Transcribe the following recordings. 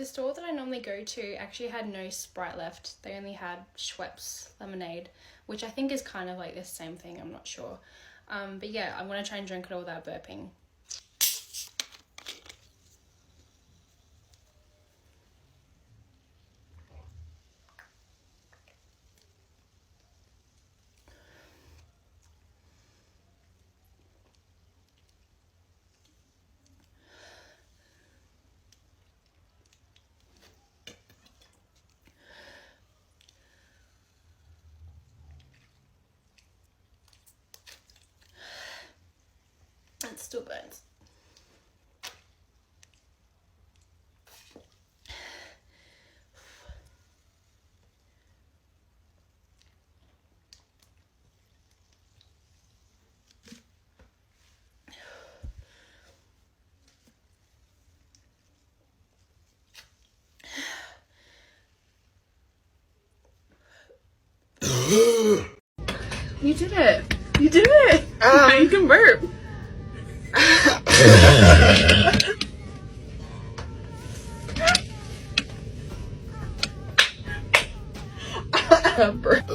The store that I normally go to actually had no Sprite left. They only had Schweppes lemonade, which I think is kind of like the same thing, I'm not sure. But yeah, I'm gonna try and drink it all without burping. It still burns. You did it. You did it. Now you can burp. Burp.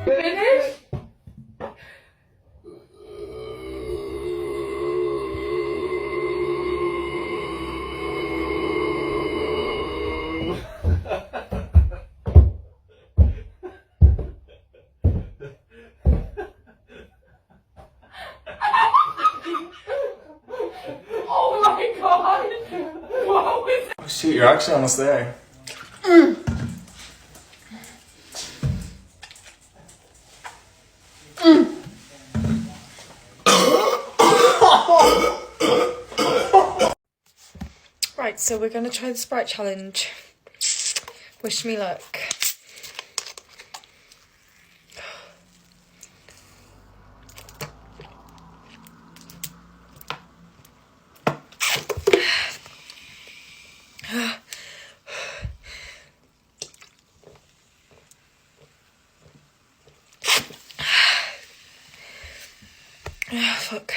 Finish? Oh my god! What was that? Oh shoot, you're actually almost there. Right, so we're gonna try the Sprite challenge. Wish me luck. Fuck.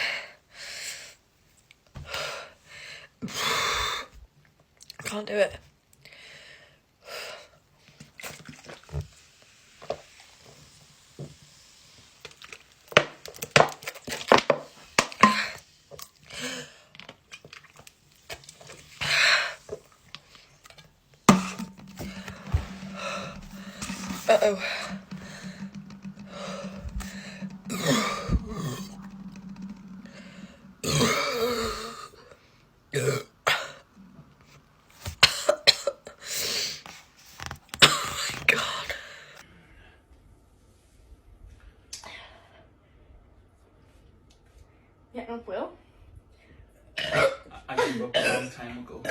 I can't do it. Uh-oh. Getting up, Will? I gave up a long time ago.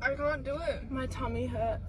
I can't do it. My tummy hurts.